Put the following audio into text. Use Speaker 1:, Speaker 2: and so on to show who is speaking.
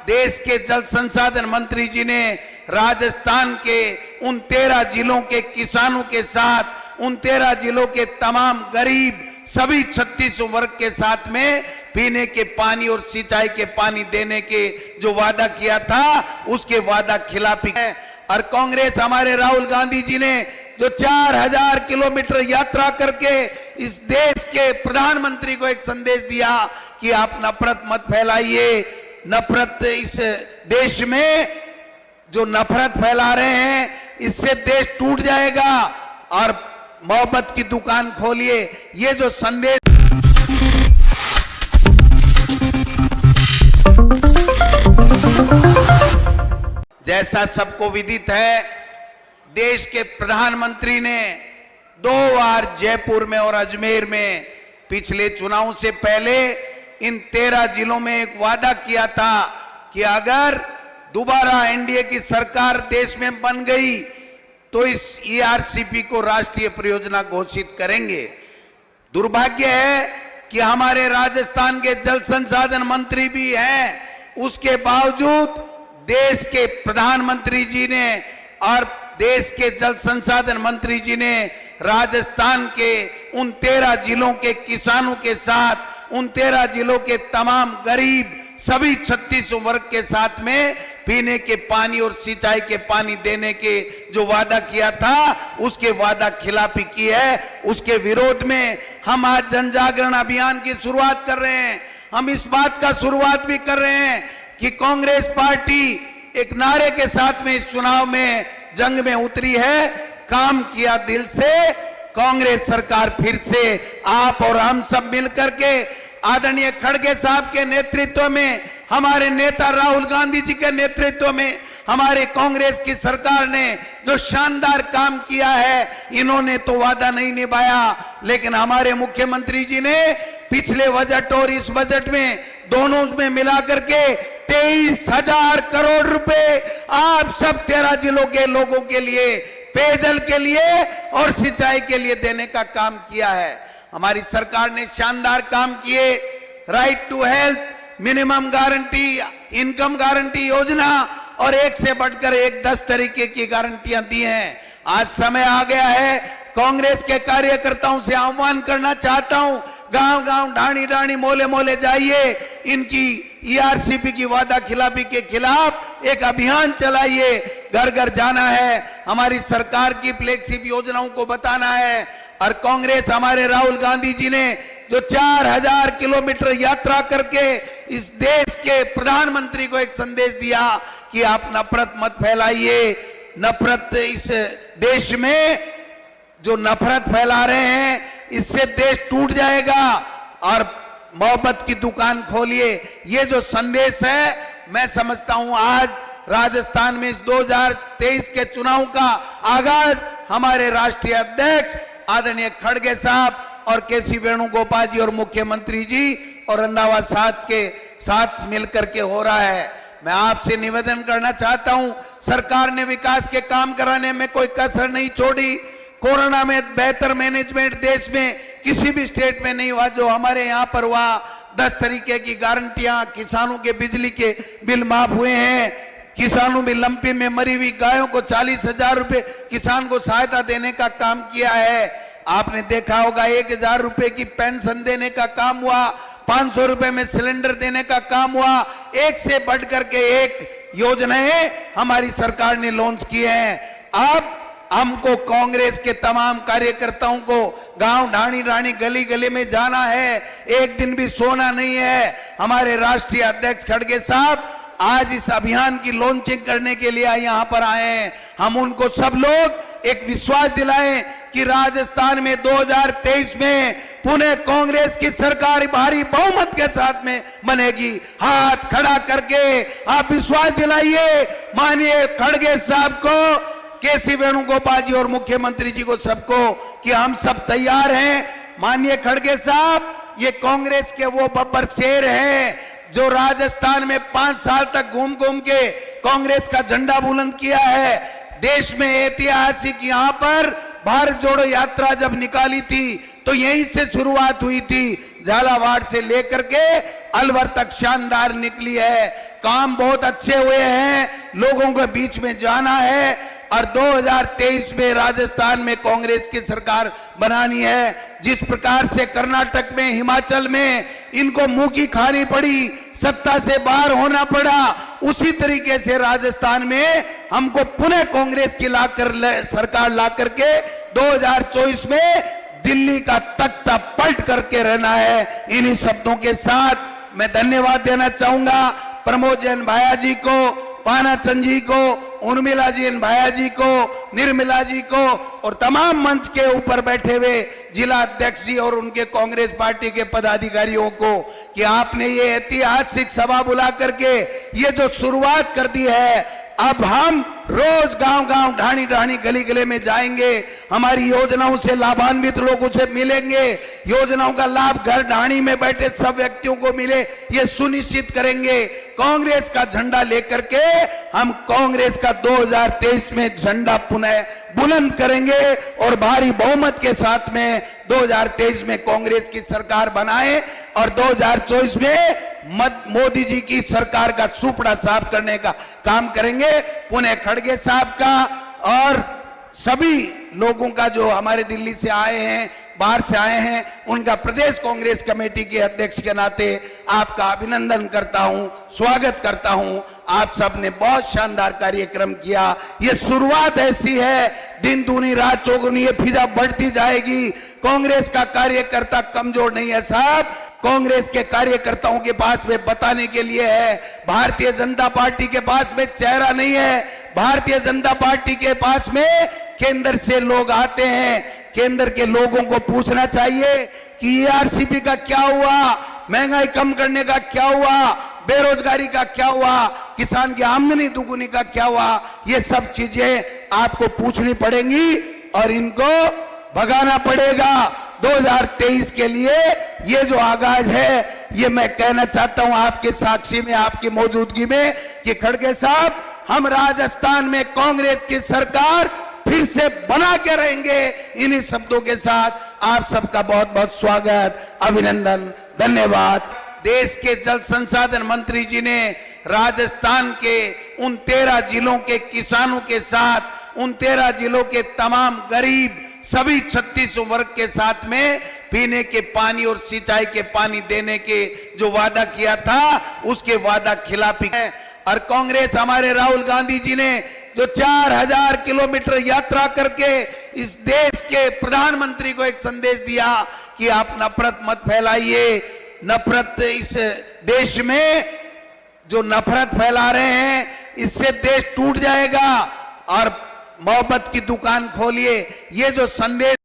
Speaker 1: देश के जल संसाधन मंत्री जी ने राजस्थान के उन 13 जिलों के किसानों के साथ, उन 13 जिलों के तमाम गरीब सभी 36 वर्ग के साथ में पीने के पानी और सिंचाई के पानी देने के जो वादा किया था, उसके वादा खिलाफी है। और कांग्रेस, हमारे राहुल गांधी जी ने जो 4000 किलोमीटर यात्रा करके इस देश के प्रधानमंत्री को एक संदेश दिया कि आप नफरत मत फैलाइए, नफरत इस देश में जो नफरत फैला रहे हैं इससे देश टूट जाएगा और मोहब्बत की दुकान खोलिए, ये जो संदेश जैसा सबको विदित है, देश के प्रधानमंत्री ने 2 बार जयपुर में और अजमेर में पिछले चुनाव से पहले इन 13 जिलों में एक वादा किया था कि अगर दोबारा एनडीए की सरकार देश में बन गई तो इस ईआरसीपी को राष्ट्रीय परियोजना घोषित करेंगे। दुर्भाग्य है कि हमारे राजस्थान के जल संसाधन मंत्री भी हैं, उसके बावजूद देश के प्रधानमंत्री जी ने और देश के जल संसाधन मंत्री जी ने राजस्थान के उन 13 जिलों के किसानों के साथ, उन 13 जिलों के तमाम गरीब सभी 36 वर्ग के साथ में पीने के पानी और सिंचाई के पानी देने के जो वादा किया था, उसके वादा खिलाफी की है। उसके विरोध में हम आज जन जागरण अभियान की शुरुआत कर रहे हैं। हम इस बात का शुरुआत भी कर रहे हैं कि कांग्रेस पार्टी एक नारे के साथ में इस चुनाव में जंग में उतरी है, काम किया दिल से, कांग्रेस सरकार फिर से आप और हम सब मिलकर के आदरणीय खड़गे साहब के नेतृत्व में, हमारे नेता राहुल गांधी जी के नेतृत्व में हमारे कांग्रेस की सरकार ने जो शानदार काम किया है, इन्होंने तो वादा नहीं निभाया, लेकिन हमारे मुख्यमंत्री जी ने पिछले बजट और इस बजट में दोनों में मिलाकर के 23,000 करोड़ रुपए आप सब 13 जिलों के लोगों के लिए पेयजल के लिए और सिंचाई के लिए देने का काम किया है। हमारी सरकार ने शानदार काम किए। Right to health, minimum guarantee, income guarantee योजना और एक से बढ़कर एक 10 तरीके की गारंटियां दी हैं। आज समय आ गया है, कांग्रेस के कार्यकर्ताओं से आह्वान करना चाहता हूं, गांव-गांव, ढाणी-ढाणी, मोले-मोले जाइए, इनकी ईआरसीपी की वादा खिलाफी के खिलाफ एक अभियान चलाइए, घर-घर जाना है, हमारी सरकार की फ्लैगशिप योजनाओं को बताना है। और कांग्रेस, हमारे राहुल गांधी जी ने जो 4000 किलोमीटर यात्रा करके इस देश के प्रधानमंत्री को एक संदेश दिया कि आप नफरत मत फैलाइए, नफरत इस देश में जो नफरत फैला रहे हैं इससे देश टूट जाएगा और मोहब्बत की दुकान खोलिए, ये जो संदेश है, मैं समझता हूं आज राजस्थान में इस 2023 के चुनाव का आगाज हमारे राष्ट्रीय अध्यक्ष आदरणीय खड़गे साहब और केसी वेणुगोपाल जी और मुख्यमंत्री जी और रंधावा साहब के साथ मिलकर के हो रहा है। मैं आपसे निवेदन करना चाहता हूं, सरकार ने विकास के काम कराने में कोई कसर नहीं छोड़ी। कोरोना में बेहतर मैनेजमेंट देश में किसी भी स्टेट में नहीं हुआ जो हमारे यहाँ पर हुआ। 10 तरीके की गारंटियां, किसानों के बिजली के बिल माफ हुए हैं, किसानों में लंपी में मरी हुई गायों को 40,000 रुपए किसान को सहायता देने का काम किया है। आपने देखा होगा 1,000 रुपए की पेंशन देने का काम हुआ, 500 रुपए में सिलेंडर देने का काम हुआ। एक से बढ़कर के एक योजनाएं हमारी सरकार ने लॉन्च की हैं। अब हमको कांग्रेस के तमाम कार्यकर्ताओं को गांव, ढाणी-ढाणी, गली-गली में जाना है, एक दिन भी सोना नहीं है। हमारे राष्ट्रीय अध्यक्ष खड़गे साहब आज इस अभियान की लॉन्चिंग करने के लिए यहाँ पर आए हैं। हम उनको सब लोग एक विश्वास दिलाएं कि राजस्थान में 2023 में पुनः कांग्रेस की सरकार भारी बहुमत के साथ में बनेगी। हाथ खड़ा करके आप विश्वास दिलाइए माननीय खड़गे साहब को, केसी वेणुगोपाल जी और मुख्यमंत्री जी को, सबको, कि हम सब तैयार हैं। माननीय खड़गे साहब, ये कांग्रेस के वो बब्बर शेर हैं जो राजस्थान में 5 साल तक घूम घूम के कांग्रेस का झंडा बुलंद किया है। देश में ऐतिहासिक यहाँ पर भारत जोड़ो यात्रा जब निकाली थी तो यहीं से शुरुआत हुई थी। झालावाड़ से लेकर के अलवर तक शानदार निकली है। काम बहुत अच्छे हुए हैं, लोगों के बीच में जाना है और 2023 में राजस्थान में कांग्रेस की सरकार बनानी है। जिस प्रकार से कर्नाटक में, हिमाचल में इनको मुंह की खानी पड़ी, सत्ता से बाहर होना पड़ा, उसी तरीके से राजस्थान में हमको पुनः कांग्रेस की सरकार ला करके 2024 में दिल्ली का तख्ता पलट करके रहना है। इन्हीं शब्दों के साथ मैं धन्यवाद देना चाहूंगा प्रमोद जैन भाया जी को, पानाचंद जी को, उर्मिला जी भाया जी को, निर्मला जी को और तमाम मंच के ऊपर बैठे हुए जिला अध्यक्ष जी और उनके कांग्रेस पार्टी के पदाधिकारियों को कि आपने ये ऐतिहासिक सभा बुला करके ये जो शुरुआत कर दी है। अब हम रोज गांव-गांव, ढाणी-ढाणी, गली-गली में जाएंगे, हमारी योजनाओं से लाभान्वित लोगों से मिलेंगे, योजनाओं का लाभ घर ढाणी में बैठे सब व्यक्तियों को मिले, ये सुनिश्चित करेंगे। कांग्रेस का झंडा लेकर के हम कांग्रेस का 2023 में झंडा पुनः बुलंद करेंगे और भारी बहुमत के साथ में 2023 में कांग्रेस की सरकार बनाए और 2024 में मोदी जी की सरकार का सुपड़ा साफ करने का काम करेंगे। पुनः खड़गे साहब का और सभी लोगों का जो हमारे दिल्ली से आए हैं, बाहर से आए हैं, उनका प्रदेश कांग्रेस कमेटी के अध्यक्ष के नाते आपका अभिनंदन करता हूं, स्वागत करता हूं। आप सबने बहुत शानदार कार्यक्रम किया। ये शुरुआत ऐसी है, दिन दूनी रात चौगुनी, ये फिजा बढ़ती जाएगी। कांग्रेस का कार्यकर्ता कमजोर नहीं है साहब, कांग्रेस के कार्यकर्ताओं के पास में बताने के लिए है। भारतीय जनता पार्टी के पास में चेहरा नहीं है, भारतीय जनता पार्टी के पास में केंद्र से लोग आते हैं। केंद्र के लोगों को पूछना चाहिए कि ईआरसीपी का क्या हुआ, महंगाई कम करने का क्या हुआ, बेरोजगारी का क्या हुआ, किसान की आमदनी दुगुनी का क्या हुआ। ये सब चीजें आपको पूछनी पड़ेंगी और इनको भगाना पड़ेगा। 2023 के लिए ये जो आगाज है, ये मैं कहना चाहता हूं आपके साक्षी में, आपकी मौजूदगी में कि खड़गे साहब, हम राजस्थान में कांग्रेस की सरकार फिर से बना के रहेंगे। इन्हीं शब्दों के साथ आप सबका बहुत बहुत स्वागत, अभिनंदन, धन्यवाद। देश के जल संसाधन मंत्री जी ने राजस्थान के उन 13 जिलों के किसानों के साथ, उन 13 जिलों के तमाम गरीब सभी 36 वर्ग के साथ में पीने के पानी और सिंचाई के पानी देने के जो वादा किया था, उसके वादा खिलाफी है। और कांग्रेस, हमारे राहुल गांधी जी ने जो 4000 किलोमीटर यात्रा करके इस देश के प्रधानमंत्री को एक संदेश दिया कि आप नफरत मत फैलाइए। नफरत, इस देश में जो नफरत फैला रहे हैं, इससे देश टूट जाएगा और मोहब्बत की दुकान खोलिए। ये जो संदेश